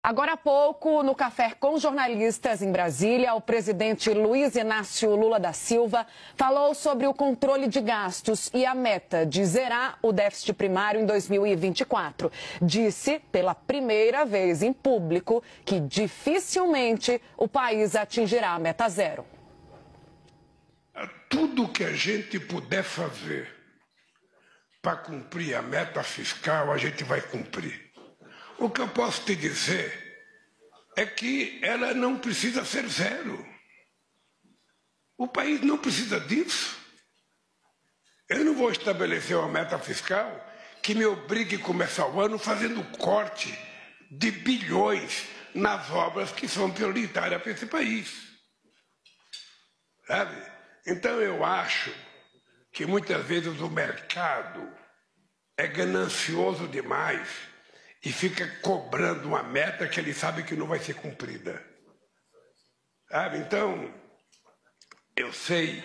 Agora há pouco, no Café com Jornalistas em Brasília, o presidente Luiz Inácio Lula da Silva falou sobre o controle de gastos e a meta de zerar o déficit primário em 2024. Disse, pela primeira vez em público, que dificilmente o país atingirá a meta zero. Tudo que a gente puder fazer para cumprir a meta fiscal, a gente vai cumprir. O que eu posso te dizer é que ela não precisa ser zero. O país não precisa disso. Eu não vou estabelecer uma meta fiscal que me obrigue a começar o ano fazendo corte de bilhões nas obras que são prioritárias para esse país. Sabe? Então eu acho que muitas vezes o mercado é ganancioso demais e fica cobrando uma meta que ele sabe que não vai ser cumprida. Sabe? Então, eu sei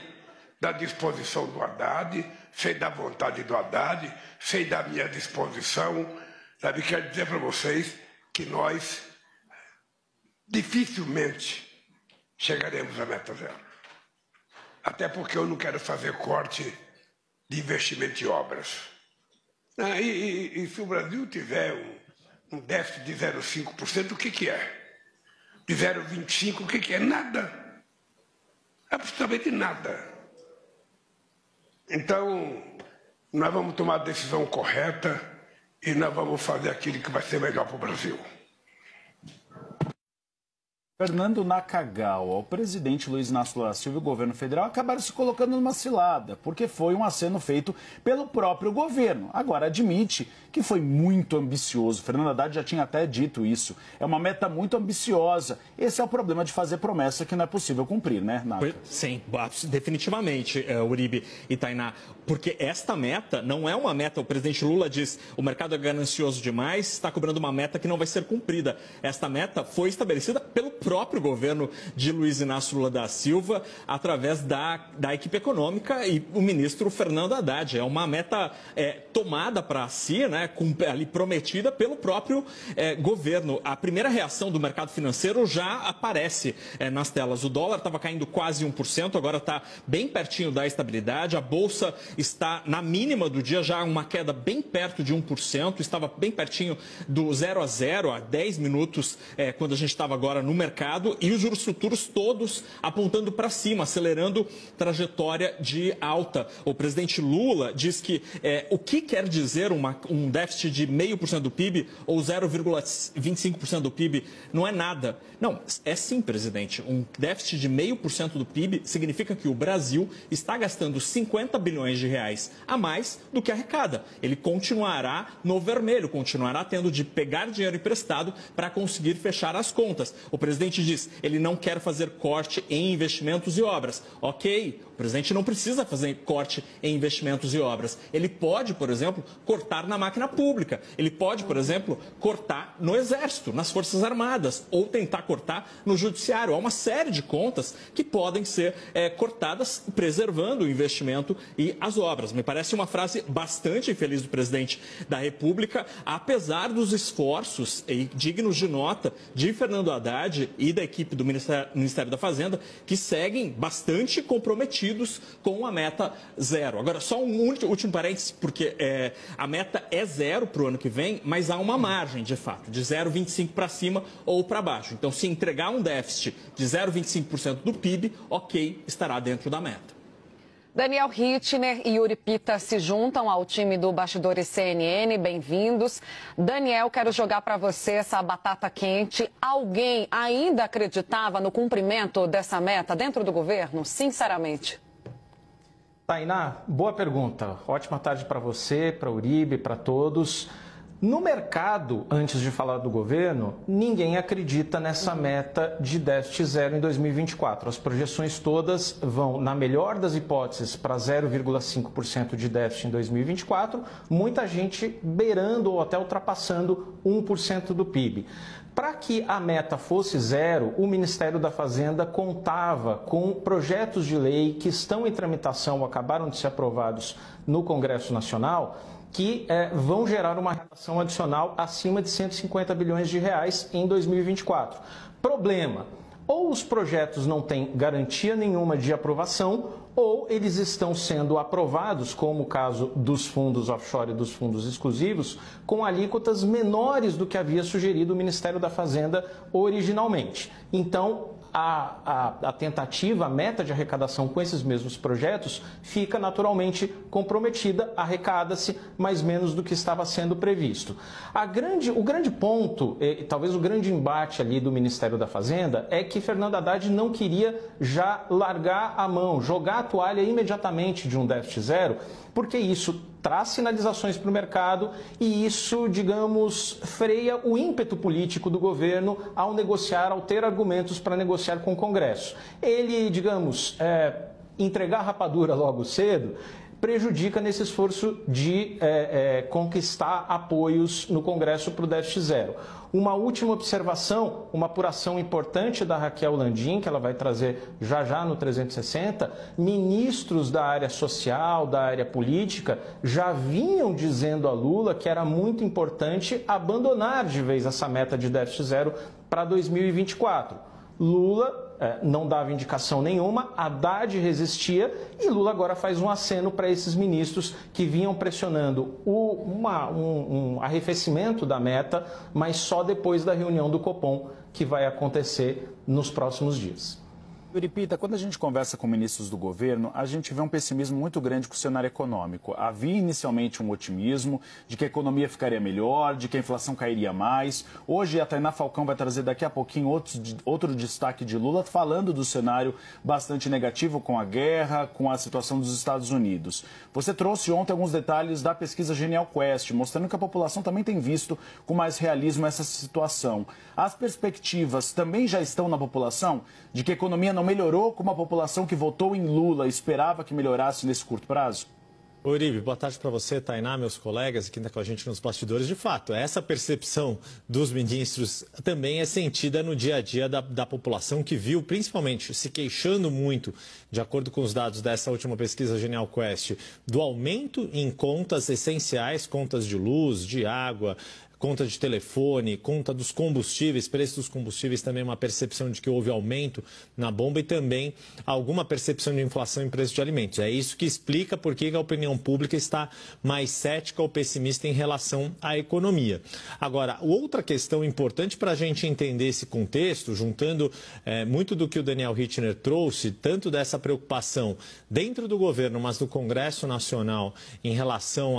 da disposição do Haddad, sei da vontade do Haddad, sei da minha disposição. Sabe? Quero dizer para vocês que nós dificilmente chegaremos à meta zero. Até porque eu não quero fazer corte de investimento em obras. E se o Brasil tiver um déficit de 0,5%, o que é? De 0,25%, o que é? Nada. Absolutamente nada. Então, nós vamos tomar a decisão correta e nós vamos fazer aquilo que vai ser melhor para o Brasil. Fernando Nakagawa, o presidente Luiz Inácio Lula da Silva e o governo federal acabaram se colocando numa cilada, porque foi um aceno feito pelo próprio governo. Agora admite que foi muito ambicioso. Fernando Haddad já tinha até dito isso. É uma meta muito ambiciosa. Esse é o problema de fazer promessa que não é possível cumprir, né, Naka? Sim, definitivamente, Uribe e Tainá. Porque esta meta não é uma meta, o presidente Lula diz, o mercado é ganancioso demais, está cobrando uma meta que não vai ser cumprida. Esta meta foi estabelecida pelo próprio governo de Luiz Inácio Lula da Silva, através da equipe econômica e o ministro Fernando Haddad. É uma meta tomada para si, né, ali prometida pelo próprio governo. A primeira reação do mercado financeiro já aparece nas telas. O dólar estava caindo quase 1%, agora está bem pertinho da estabilidade. A Bolsa está na mínima do dia, já uma queda bem perto de 1%, estava bem pertinho do 0 a 0 há 10 minutos, quando a gente estava agora no mercado, e os juros futuros todos apontando para cima, acelerando trajetória de alta. O presidente Lula diz que o que quer dizer um déficit de 0,5% do PIB ou 0,25% do PIB não é nada. Não, é sim, presidente. Um déficit de 0,5% do PIB significa que o Brasil está gastando 50 bilhões de reais a mais do que arrecada. Ele continuará no vermelho, continuará tendo de pegar dinheiro emprestado para conseguir fechar as contas. O presidente diz, ele não quer fazer corte em investimentos e obras. Ok, o presidente não precisa fazer corte em investimentos e obras. Ele pode, por exemplo, cortar na máquina pública. Ele pode, por exemplo, cortar no Exército, nas Forças Armadas, ou tentar cortar no Judiciário. Há uma série de contas que podem ser cortadas, preservando o investimento e as obras. Me parece uma frase bastante infeliz do presidente da República, apesar dos esforços dignos de nota de Fernando Haddad e da equipe do Ministério da Fazenda, que seguem bastante comprometidos com a meta zero. Agora, só um último parênteses, porque a meta é zero para o ano que vem, mas há uma margem, de fato, de 0,25% para cima ou para baixo. Então, se entregar um déficit de 0,25% do PIB, ok, estará dentro da meta. Daniel Hittner e Yuri Pita se juntam ao time do Bastidores CNN. Bem-vindos. Daniel, quero jogar para você essa batata quente. Alguém ainda acreditava no cumprimento dessa meta dentro do governo? Sinceramente. Tainá, boa pergunta. Ótima tarde para você, para o Uribe, para todos. No mercado, antes de falar do governo, ninguém acredita nessa meta de déficit zero em 2024. As projeções todas vão, na melhor das hipóteses, para 0,5% de déficit em 2024, muita gente beirando ou até ultrapassando 1% do PIB. Para que a meta fosse zero, o Ministério da Fazenda contava com projetos de lei que estão em tramitação ou acabaram de ser aprovados no Congresso Nacional, que vão gerar uma arrecadação adicional acima de 150 bilhões de reais em 2024. Problema: ou os projetos não têm garantia nenhuma de aprovação, ou eles estão sendo aprovados, como o caso dos fundos offshore e dos fundos exclusivos, com alíquotas menores do que havia sugerido o Ministério da Fazenda originalmente. Então, a tentativa, a meta de arrecadação com esses mesmos projetos fica naturalmente comprometida, arrecada-se, mas menos do que estava sendo previsto. O grande ponto, talvez o grande embate ali do Ministério da Fazenda, é que Fernando Haddad não queria já largar a mão, jogar a toalha imediatamente de um déficit zero, porque isso traz sinalizações para o mercado e isso, digamos, freia o ímpeto político do governo ao negociar, ao ter argumentos para negociar com o Congresso. Ele, digamos, entregar a rapadura logo cedo prejudica nesse esforço de conquistar apoios no Congresso para o déficit zero. Uma última observação, uma apuração importante da Raquel Landim, que ela vai trazer já no 360, ministros da área social, da área política, já vinham dizendo a Lula que era muito importante abandonar de vez essa meta de déficit zero para 2024. Lula não dava indicação nenhuma, Haddad resistia e Lula agora faz um aceno para esses ministros que vinham pressionando um arrefecimento da meta, mas só depois da reunião do Copom, que vai acontecer nos próximos dias. Euripita, quando a gente conversa com ministros do governo, a gente vê um pessimismo muito grande com o cenário econômico. Havia inicialmente um otimismo de que a economia ficaria melhor, de que a inflação cairia mais. Hoje a Tainá Falcão vai trazer daqui a pouquinho outro destaque de Lula, falando do cenário bastante negativo com a guerra, com a situação dos Estados Unidos. Você trouxe ontem alguns detalhes da pesquisa Genial Quest, mostrando que a população também tem visto com mais realismo essa situação. As perspectivas também já estão na população de que a economia não melhorou como a população que votou em Lula esperava que melhorasse nesse curto prazo? Uribe, boa tarde para você, Tainá, meus colegas, aqui com a gente nos bastidores. De fato, essa percepção dos ministros também é sentida no dia a dia da população, que viu, principalmente, se queixando muito, de acordo com os dados dessa última pesquisa Genial Quest, do aumento em contas essenciais, contas de luz, de água, conta de telefone, conta dos combustíveis, preço dos combustíveis, também uma percepção de que houve aumento na bomba e também alguma percepção de inflação em preço de alimentos. É isso que explica por que a opinião pública está mais cética ou pessimista em relação à economia. Agora, outra questão importante para a gente entender esse contexto, juntando muito do que o Daniel Rittner trouxe, tanto dessa preocupação dentro do governo, mas do Congresso Nacional em relação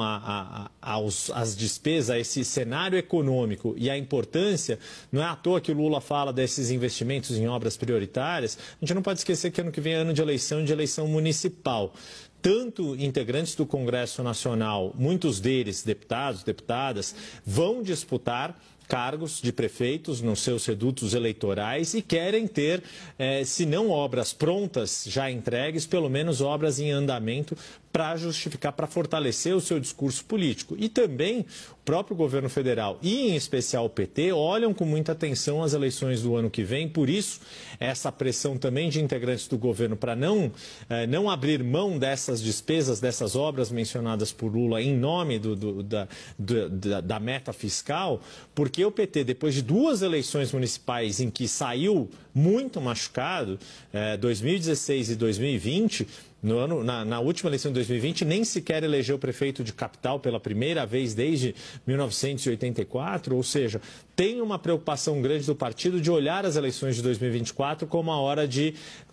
às despesas, a esse cenário econômico e a importância, não é à toa que o Lula fala desses investimentos em obras prioritárias. A gente não pode esquecer que ano que vem é ano de eleição municipal. Tanto integrantes do Congresso Nacional, muitos deles deputados, deputadas, vão disputar cargos de prefeitos nos seus redutos eleitorais e querem ter, se não obras prontas, já entregues, pelo menos obras em andamento para justificar, para fortalecer o seu discurso político. E também o próprio governo federal e, em especial, o PT, olham com muita atenção as eleições do ano que vem. Por isso, essa pressão também de integrantes do governo para não abrir mão dessas despesas, dessas obras mencionadas por Lula em nome da meta fiscal, porque o PT, depois de 2 eleições municipais em que saiu muito machucado, 2016 e 2020, na última eleição de 2020, nem sequer elegeu prefeito de capital pela primeira vez desde 1984, ou seja, tem uma preocupação grande do partido de olhar as eleições de 2024 como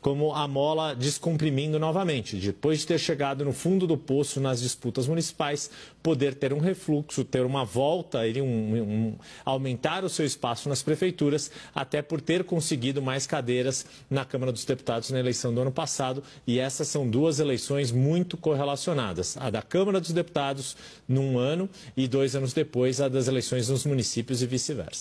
como a mola descomprimindo novamente. Depois de ter chegado no fundo do poço nas disputas municipais, poder ter um refluxo, ter uma volta, aumentar o seu espaço nas prefeituras, até por ter conseguido mais cadeiras na Câmara dos Deputados na eleição do ano passado. E essas são 2 eleições muito correlacionadas. A da Câmara dos Deputados num ano e 2 anos depois a das eleições nos municípios e vice-versa.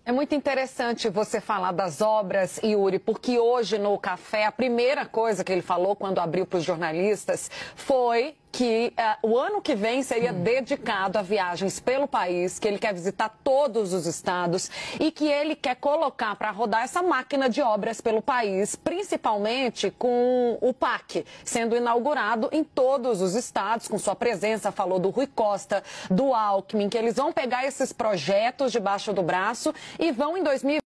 É muito interessante você falar das obras, Yuri, porque hoje no café a primeira coisa que ele falou quando abriu para os jornalistas foi que o ano que vem seria dedicado a viagens pelo país, que ele quer visitar todos os estados e que ele quer colocar para rodar essa máquina de obras pelo país, principalmente com o PAC sendo inaugurado em todos os estados, com sua presença. Falou do Rui Costa, do Alckmin, que eles vão pegar esses projetos debaixo do braço e vão em 2020